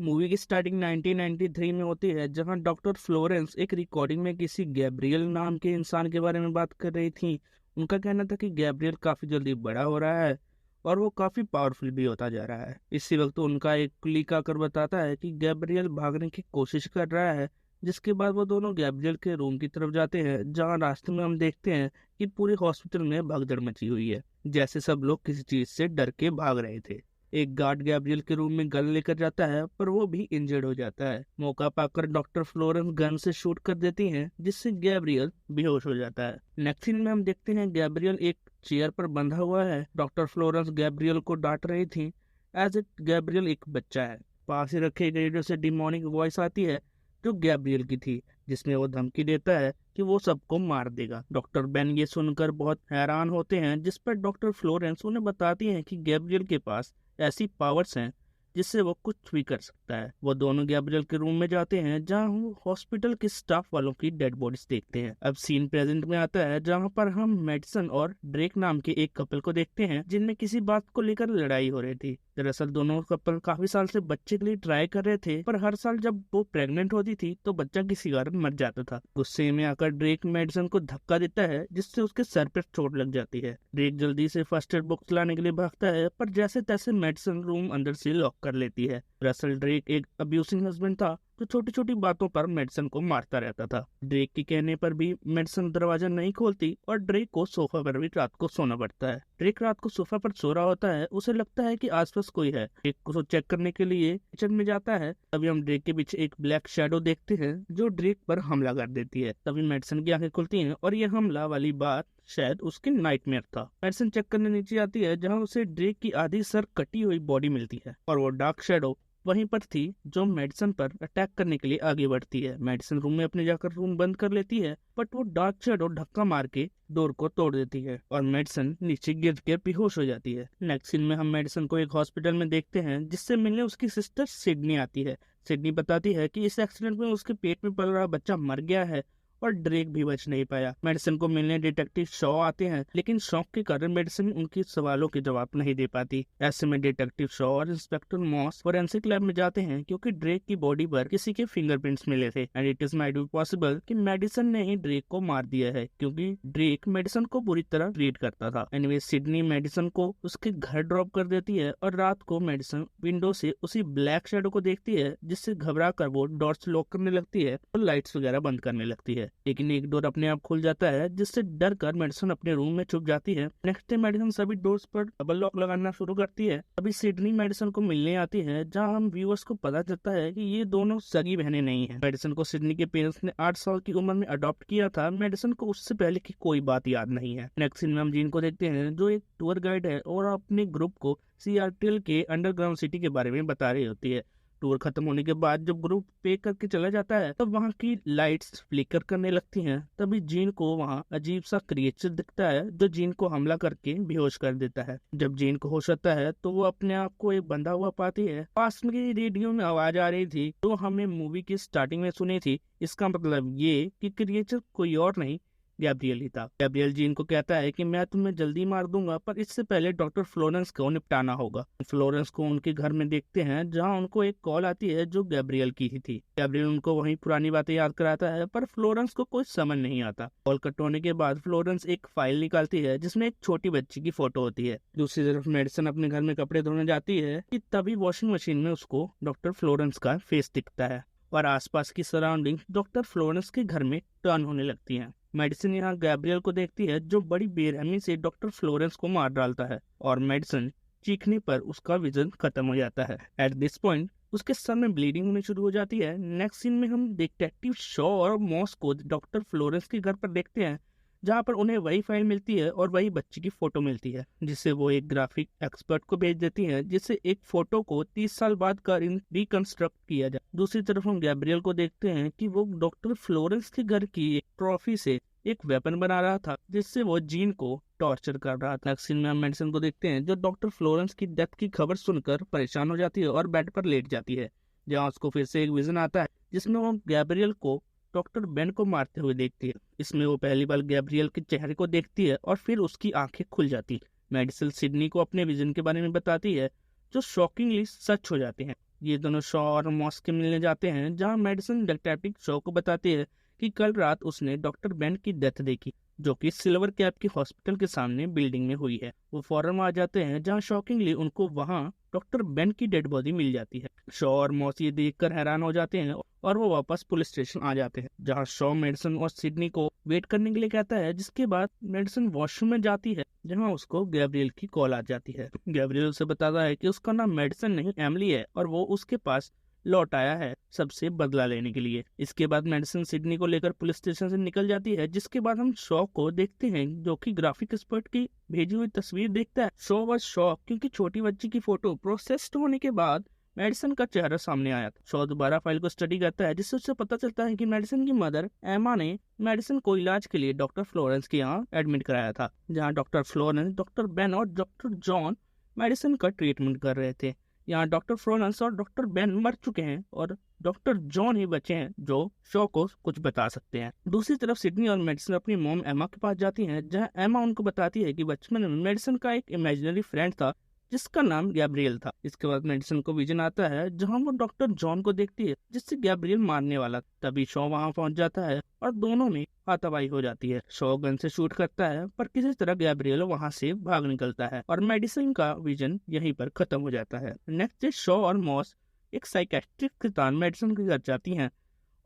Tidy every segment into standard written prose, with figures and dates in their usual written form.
Movie की starting 1993 में होती है, जहां डॉक्टर फ्लोरेंस एक रिकॉर्डिंग में किसी गैब्रियल नाम के इंसान के बारे में बात कर रही थी। उनका कहना था कि गैब्रियल काफी जल्दी बड़ा हो रहा है और वो काफी पावरफुल भी होता जा रहा है। इसी वक्त उनका एक क्लिक आकर बताता है कि गैब्रियल भागने की कोशिश कर रहा है, जिसके बाद वो दोनों गैब्रियल के रूम की तरफ जाते हैं, जहां रास्ते में हम देखते हैं कि पूरे हॉस्पिटल में भगदड़ मची हुई है, जैसे सब लोग किसी चीज से डर के भाग रहे थे। एक गार्ड गैब्रियल के रूम में गन लेकर जाता है, पर वो भी इंजर्ड हो जाता है। मौका पाकर डॉक्टर फ्लोरेंस गन से शूट कर देती हैं, जिससे गैब्रियल बेहोश हो जाता है। नेक्स्ट सीन में हम देखते हैं गैब्रियल एक चेयर पर बंधा हुआ है। डॉक्टर फ्लोरेंस गैब्रियल को डांट रही थी, एज इट गैब्रियल एक बच्चा है। पास ही रखे रेडियो से डिमोनिक वॉइस आती है, जो गैब्रियल की थी, जिसमें वो धमकी देता है कि वो सबको मार देगा। डॉक्टर बेन ये सुनकर बहुत हैरान होते हैं, जिस पर डॉक्टर फ्लोरेंस उन्हें बताती हैं कि गैब्रियल के पास ऐसी पावर्स हैं जिससे वो कुछ भी कर सकता है। वो दोनों गैब्रियल के रूम में जाते हैं, जहां वो हॉस्पिटल के स्टाफ वालों की डेड बॉडीज देखते हैं। अब सीन प्रेजेंट में आता है, जहां पर हम मेडिसन और ड्रेक नाम के एक कपल को देखते हैं, जिनमें किसी बात को लेकर लड़ाई हो रही थी। दरअसल दोनों कपल काफी साल से बच्चे के लिए ट्राई कर रहे थे, पर हर साल जब वो प्रेग्नेंट होती थी तो बच्चा किसी कारण मर जाता था। गुस्से में आकर ड्रेक मेडिसन को धक्का देता है, जिससे उसके सर पर चोट लग जाती है। ड्रेक जल्दी से फर्स्ट एड बॉक्स लाने के लिए भागता है, पर जैसे तैसे मेडिसन रूम अंदर से लॉक कर लेती है। दरअसल ड्रेक एक अब्यूसिंग हस्बैंड था, जो छोटी छोटी बातों पर मेडिसन को मारता रहता था। ड्रेक के कहने पर भी मेडिसन दरवाजा नहीं खोलती और ड्रेक को सोफा पर भी रात को सोना पड़ता है। ड्रेक रात को सोफा पर सो रहा होता है, उसे लगता है कि आसपास कोई है। ड्रेक को चेक करने के लिए किचन में जाता है। तभी हम ड्रेक के पीछे एक ब्लैक शैडो देखते हैं, जो ड्रेक पर हमला कर देती है। तभी मेडिसन की आंखें खुलती हैं और यह हमला वाली बात शायद उसकी नाइटमेयर था। मेडिसन चेक करने नीचे आती है, जहाँ उसे ड्रेक की आधी सर कटी हुई बॉडी मिलती है, और वो डार्क शैडो वहीं पर थी जो मेडिसन पर अटैक करने के लिए आगे बढ़ती है। मेडिसन रूम में अपने जाकर रूम बंद कर लेती है, बट वो डार्क शैडो धक्का मार के डोर को तोड़ देती है और मेडिसन नीचे गिर के बेहोश हो जाती है। नेक्स्ट सीन में हम मेडिसन को एक हॉस्पिटल में देखते हैं, जिससे मिलने उसकी सिस्टर सिडनी आती है। सिडनी बताती है कि इस एक्सीडेंट में उसके पेट में पल रहा बच्चा मर गया है और ड्रेक भी बच नहीं पाया। मेडिसन को मिलने डिटेक्टिव शॉ आते हैं, लेकिन शॉक के कारण मेडिसन उनके सवालों के जवाब नहीं दे पाती। ऐसे में डिटेक्टिव शॉ और इंस्पेक्टर मॉस फोरेंसिक लैब में जाते हैं, क्योंकि ड्रेक की बॉडी पर किसी के फिंगरप्रिंट्स मिले थे, and it is might be possible कि मेडिसन ने ही ड्रेक को मार दिया है, क्योंकि ड्रेक मेडिसन को बुरी तरह ट्रीट करता था। एनीवे सिडनी मेडिसन को उसके घर ड्रॉप कर देती है और रात को मेडिसन विंडो से उसी ब्लैक शैडो को देखती है, जिससे घबरा कर वो डोर्स लॉक करने लगती है और लाइट्स वगैरह बंद करने लगती है। लेकिन एक डोर अपने आप खुल जाता है, जिससे डर कर मेडिसन अपने रूम में छुप जाती है। नेक्स्ट डे मेडिसन सभी डोर्स पर डबल लॉक लगाना शुरू करती है। अभी सिडनी मेडिसन को मिलने आती है, जहां हम व्यूअर्स को पता चलता है कि ये दोनों सगी बहनें नहीं है। मेडिसन को सिडनी के पेरेंट्स ने 8 साल की उम्र में अडॉप्ट किया था। मेडिसन को उससे पहले की कोई बात याद नहीं है। नेक्स्ट सीन में हम जीन को देखते हैं, जो एक टूर गाइड है और अपने ग्रुप को सियाटल के अंडरग्राउंड सिटी के बारे में बता रही होती है। टूर खत्म होने के बाद जब ग्रुप पे करके चला जाता है, तब वहाँ की लाइट्स फ्लिकर करने लगती हैं। तभी जीन को वहाँ अजीब सा क्रिएचर दिखता है, जो जीन को हमला करके बेहोश कर देता है। जब जीन को होश आता है, तो वो अपने आप को एक बंधा हुआ पाती है। पास में रेडियो में आवाज आ रही थी, तो हमें मूवी की स्टार्टिंग में सुनी थी। इसका मतलब ये कि क्रिएचर कोई और नहीं, गैब्रियल ही था। गैब्रियल जीन को कहता है कि मैं तुम्हें जल्दी मार दूंगा, पर इससे पहले डॉक्टर फ्लोरेंस को निपटाना होगा। फ्लोरेंस को उनके घर में देखते हैं, जहां उनको एक कॉल आती है जो गैब्रियल की ही थी। गैब्रियल उनको वही पुरानी बातें याद कराता है, पर फ्लोरेंस को कुछ समझ नहीं आता। कॉल कट होने के बाद फ्लोरेंस एक फाइल निकालती है, जिसमें एक छोटी बच्ची की फोटो होती है। दूसरी तरफ मेडिसन अपने घर में कपड़े धोने जाती है कि तभी वॉशिंग मशीन में उसको डॉक्टर फ्लोरेंस का फेस दिखता है, और आसपास की सराउंडिंग डॉक्टर फ्लोरेंस के घर में टर्न होने लगती हैं। मेडिसन यहाँ गैब्रियल को देखती है, जो बड़ी बेरहमी से डॉक्टर फ्लोरेंस को मार डालता है, और मेडिसन चीखने पर उसका विजन खत्म हो जाता है। एट दिस पॉइंट उसके सर में ब्लीडिंग होनी शुरू हो जाती है। नेक्स्ट सीन में हम डिटेक्टिव शॉ और मॉस को डॉक्टर फ्लोरेंस के घर पर देखते हैं, जहाँ पर उन्हें वही फाइल मिलती है और वही बच्ची की फोटो मिलती है, जिसे वो एक ग्राफिक एक्सपर्ट को भेज देती है, जिससे एक फोटो को 30 साल बाद का रिकंस्ट्रक्ट किया जाए। दूसरी तरफ हम गैब्रियल को देखते हैं कि वो डॉक्टर फ्लोरेंस के घर की एक ट्रॉफी से एक वेपन बना रहा था, जिससे वो जीन को टॉर्चर कर रहा था। नेक्स्ट सीन में हम मेडिसन को देखते हैं, जो डॉक्टर फ्लोरेंस की डेथ की खबर सुनकर परेशान हो जाती है और बेड पर लेट जाती है, जहाँ उसको फिर से एक विजन आता है, जिसमें वो गैब्रियल को डॉक्टर बेन को मारते हुए देखती है। इसमें वो पहली बार गैब्रियल के चेहरे को देखती है और फिर उसकी आंखें खुल जाती है। मेडिसन सिडनी को अपने विजन के बारे में बताती है, जो शॉकिंगली सच हो जाते हैं। ये दोनों शॉ और मॉस के मिलने जाते हैं, जहाँ मेडिसन डिटेक्टिव शॉ को बताती है कि कल रात उसने डॉक्टर बेन की डेथ देखी, जो कि सिल्वर कैप की हॉस्पिटल के सामने बिल्डिंग में हुई है। वो फौरन आ जाते हैं, जहाँ शॉकिंगली उनको वहाँ डॉक्टर बेन की डेड बॉडी मिल जाती है। शॉ और मॉस ये देखकर हैरान हो जाते हैं और वो वापस पुलिस स्टेशन आ जाते हैं, जहाँ शॉ मेडिसन और सिडनी को वेट करने के लिए कहता है। जिसके बाद मेडिसन वॉशरूम में जाती है, जहाँ उसको गैब्रियल की कॉल आ जाती है। गैब्रियल उसे बताता है कि उसका नाम मेडिसन नहीं एमिली है और वो उसके पास लौट आया है सबसे बदला लेने के लिए। इसके बाद मेडिसन सिडनी को लेकर पुलिस स्टेशन से निकल जाती है। जिसके बाद हम शॉ को देखते हैं, जो कि ग्राफिक एक्सपर्ट की भेजी हुई तस्वीर देखता है। शॉ वाज शॉक क्योंकि छोटी बच्ची की फोटो प्रोसेस्ड होने के बाद मेडिसन का चेहरा सामने आया था। शॉ दोबारा फाइल को स्टडी करता है, जिससे उसे पता चलता है कि मेडिसन की मदर एमा ने मेडिसन को इलाज के लिए डॉक्टर फ्लोरेंस के यहाँ एडमिट कराया था, जहाँ डॉक्टर फ्लोरेंस, डॉक्टर बेन और डॉक्टर जॉन मेडिसन का ट्रीटमेंट कर रहे थे। यहाँ डॉक्टर फ्लोरेंस और डॉक्टर बेन मर चुके हैं और डॉक्टर जॉन ही बचे हैं, जो शॉ को कुछ बता सकते हैं। दूसरी तरफ सिडनी और मेडिसन अपनी मॉम एमा के पास जाती हैं, जहाँ एमा उनको बताती है कि बचपन में मेडिसन का एक इमेजिनरी फ्रेंड था जिसका नाम गैब्रियल था। इसके बाद मेडिसन को विजन आता है, जहां वो डॉक्टर जॉन को देखती है, जिससे गैब्रियल मारने वाला। तभी शॉ वहां पहुंच जाता है और दोनों में हाथापाई हो जाती है। शॉ गन से शूट करता है, पर किसी तरह गैब्रियल वहां से भाग निकलता है और मेडिसन का विजन यहीं पर खत्म हो जाता है। नेक्स्ट डे शॉ और मॉस एक साइकेट्रिक के साथ मेडिसन के घर जाती हैं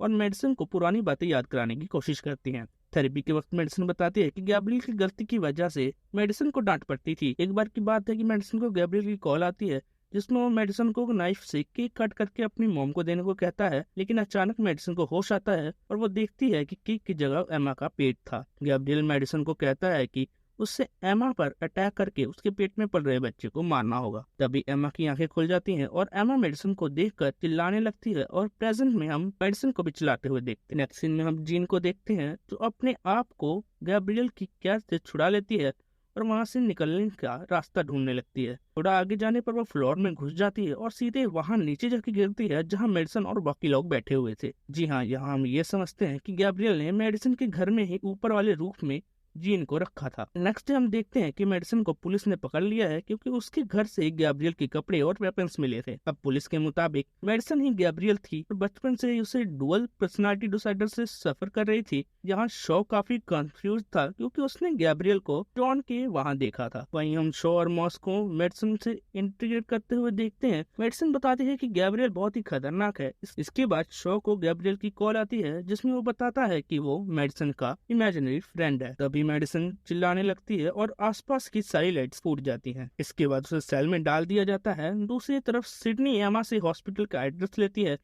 और मेडिसन को पुरानी बातें याद कराने की कोशिश करती हैं। थेरेपी के वक्त मेडिसन बताती है कि गैब्रियल की गलती की वजह से मेडिसन को डांट पड़ती थी। एक बार की बात है कि मेडिसन को गैब्रियल की कॉल आती है, जिसमें वो मेडिसन को नाइफ से केक कट करके अपनी मॉम को देने को कहता है। लेकिन अचानक मेडिसन को होश आता है और वो देखती है कि केक की जगह एमा का पेट था। गैब्रियल मेडिसन को कहता है कि उससे एमा पर अटैक करके उसके पेट में पल रहे बच्चे को मारना होगा। तभी एमा की आंखें खुल जाती हैं और एमा मेडिसन को देखकर चिल्लाने लगती है और प्रेजेंट में हम मेडिसन को भी चिल्लाते हुए देखते हैं। नेक्स्ट सीन में हम जीन को देखते हैं, जो अपने आप को गैब्रियल की कैद से छुड़ा लेती है और वहां से निकलने का रास्ता ढूंढने लगती है। थोड़ा आगे जाने पर वो फ्लोर में घुस जाती है और सीधे वहां नीचे जाके गिरती है, जहां मेडिसन और बाकी लोग बैठे हुए थे। जी हाँ, यहाँ हम ये समझते हैं कि गैब्रियल ने मेडिसन के घर में ही ऊपर वाले रूफ में जीन को रखा था। नेक्स्ट डे हम देखते हैं कि मेडिसन को पुलिस ने पकड़ लिया है, क्योंकि उसके घर से गैब्रियल के कपड़े और वेपन्स मिले थे। अब पुलिस के मुताबिक मेडिसन ही गैब्रियल थी और बचपन से ही उसे डुअल पर्सनालिटी डिसऑर्डर से सफर कर रही थी। यहाँ शॉ काफी कंफ्यूज था, क्योंकि उसने गैब्रियल को जॉन के वहाँ देखा था। वहीं हम शॉ और मॉस को मेडिसन से इंटीग्रेट करते हुए देखते हैं। मेडिसन बताती है कि गैब्रियल बहुत ही खतरनाक है। इसके बाद शॉ को गैब्रियल की कॉल आती है, जिसमें वो बताता है कि वो मेडिसन का इमेजिनरी फ्रेंड है। तभी मेडिसन चिल्लाने लगती है और आसपास की सारी लाइट्स फूट जाती हैं। इसके बाद उसे सेल में डाल दिया जाता है। दूसरी तरफ सिडनी एमा से हॉस्पिटल का एड्रेस लेती है,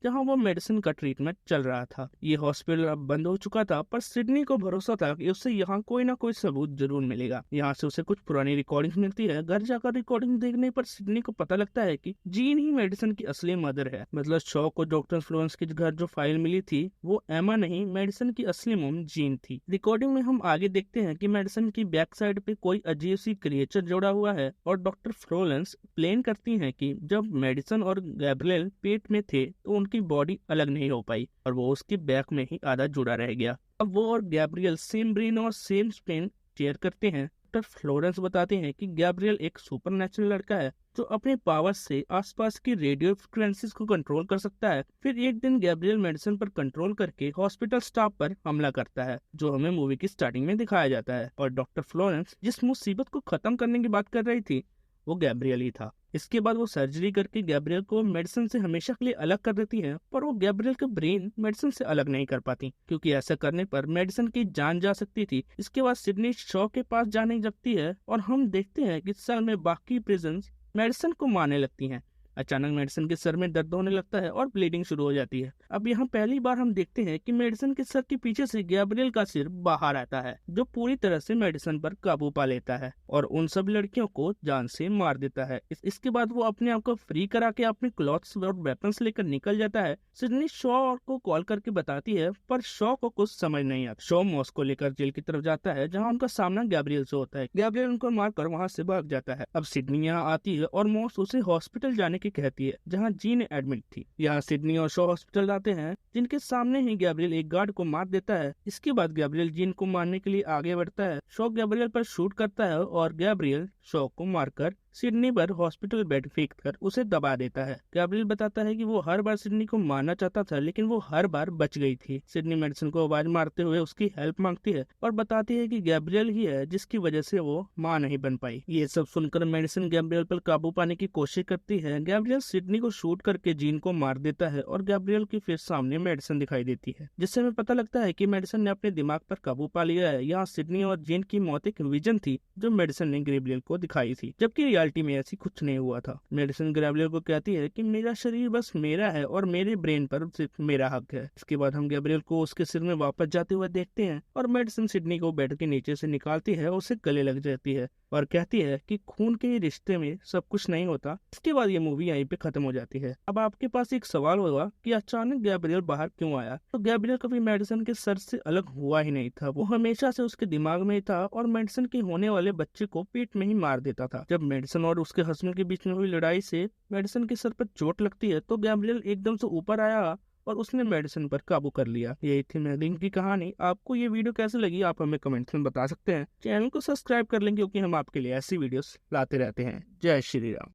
जहां वो मेडिसिन का ट्रीटमेंट चल रहा था। ये हॉस्पिटल अब बंद हो चुका था, पर सिडनी को भरोसा था कि उससे यहाँ कोई ना कोई सबूत जरूर मिलेगा। यहाँ से उसे कुछ पुरानी रिकॉर्डिंग मिलती है। घर जाकर रिकॉर्डिंग देखने पर सिडनी को पता लगता है कि जीन ही मेडिसिन की असली मदर है। मतलब शॉ को डॉक्टर फ्लोरेंस के घर जो फाइल मिली थी, वो एमा नहीं, मेडिसिन की असली मोम जीन थी। रिकॉर्डिंग में हम आगे देखते हैं कि मेडिसिन की बैक साइड पे कोई अजीब सी क्रिएचर जोड़ा हुआ है और डॉक्टर फ्लोरेंस प्लेन करती है कि जब मेडिसिन और गैब्रियल पेट में थे तो उनकी बॉडी अलग नहीं हो पाई और वो उसके बैक में ही आधा जुड़ा रह गया। अब वो और गैब्रियल सेम ब्रेन और सेम स्पेन शेयर करते हैं। डॉक्टर फ्लोरेंस बताते हैं कि गैब्रियल एक सुपरनैचुरल लड़का है, जो अपने पावर से आसपास की रेडियो फ्रिक्वेंसीज को कंट्रोल कर सकता है। फिर एक दिन गैब्रियल मेडिसिन पर कंट्रोल करके हॉस्पिटल स्टाफ पर हमला करता है, जो हमें मूवी की स्टार्टिंग में दिखाया जाता है। और डॉक्टर फ्लोरेंस जिस मुसीबत को खत्म करने की बात कर रही थी, वो गैब्रियल ही था। इसके बाद वो सर्जरी करके गैब्रियल को मेडिसिन से हमेशा के लिए अलग कर देती है, पर वो गैब्रियल का ब्रेन मेडिसिन से अलग नहीं कर पाती, क्योंकि ऐसा करने पर मेडिसिन की जान जा सकती थी। इसके बाद सिडनी शॉ के पास जाने लगती है और हम देखते हैं कि सेल में बाकी प्रिजन्स मेडिसिन को मारने लगती हैं। अचानक मेडिसिन के सर में दर्द होने लगता है और ब्लीडिंग शुरू हो जाती है। अब यहाँ पहली बार हम देखते हैं कि मेडिसिन के सर के पीछे से गैब्रियल का सिर बाहर आता है, जो पूरी तरह से मेडिसिन पर काबू पा लेता है और उन सब लड़कियों को जान से मार देता है। इसके बाद वो अपने आप को फ्री करा के अपने क्लॉथ्स और वेपन्स लेकर निकल जाता है। सिडनी शॉ को कॉल करके बताती है, पर शॉ को कुछ समझ नहीं आता। शॉ मॉस को लेकर जेल की तरफ जाता है, जहाँ उनका सामना गैब्रियल से होता है। गैब्रियल उनको मारकर वहाँ से भाग जाता है। अब सिडनी यहाँ आती है और मॉस उसे हॉस्पिटल जाने की कहती है, जहां जीन एडमिट थी। यहाँ सिडनी और शॉ हॉस्पिटल आते हैं, जिनके सामने ही गैब्रियल एक गार्ड को मार देता है। इसके बाद गैब्रियल जीन को मारने के लिए आगे बढ़ता है। शॉ गैब्रियल पर शूट करता है और गैब्रियल शॉ को मारकर सिडनी पर हॉस्पिटल बेड फेंक कर उसे दबा देता है। गैब्रियल बताता है कि वो हर बार सिडनी को मारना चाहता था, लेकिन वो हर बार बच गई थी। सिडनी मेडिसन को आवाज मारते हुए उसकी हेल्प मांगती है और बताती है कि गैब्रियल ही है जिसकी वजह से वो माँ नहीं बन पाई। ये सब सुनकर मेडिसन गैब्रियल पर काबू पाने की कोशिश करती है। गैब्रियल सिडनी को शूट करके जीन को मार देता है और गैब्रियल की फिर सामने मेडिसन दिखाई देती है, जिससे हमें पता लगता है कि मेडिसन ने अपने दिमाग पर काबू पा लिया है। यहाँ सिडनी और जीन की मौत एक विजन थी जो मेडिसन ने गैब्रियल को दिखाई थी, जबकि रियलिटी में ऐसी कुछ नहीं हुआ था। मेडिसन गैब्रियल को कहती है कि मेरा शरीर बस मेरा है और मेरे ब्रेन पर सिर्फ मेरा हक है। इसके बाद हम गैब्रियल को उसके सिर में वापस जाते हुए देखते हैं और मेडिसन सिडनी को बेड के नीचे से निकालती है, उसे गले लग जाती है और कहती है कि खून के रिश्ते में सब कुछ नहीं होता। इसके बाद ये मूवी यहीं पे खत्म हो जाती है। अब आपके पास एक सवाल होगा कि अचानक गैब्रियल बाहर क्यों आया? तो गैब्रियल कभी मेडिसन के सर से अलग हुआ ही नहीं था। वो हमेशा से उसके दिमाग में ही था और मेडिसन के होने वाले बच्चे को पेट में ही मार देता था। जब मेडिसन और उसके हस्बैंड के बीच में हुई लड़ाई से मेडिसन के सर पर चोट लगती है तो गैब्रियल एकदम से ऊपर आया और उसने मेडिसन पर काबू कर लिया। यही थी मेलिन की कहानी। आपको ये वीडियो कैसे लगी आप हमें कमेंट्स में बता सकते हैं। चैनल को सब्सक्राइब कर लें क्योंकि हम आपके लिए ऐसी वीडियोस लाते रहते हैं। जय श्री राम।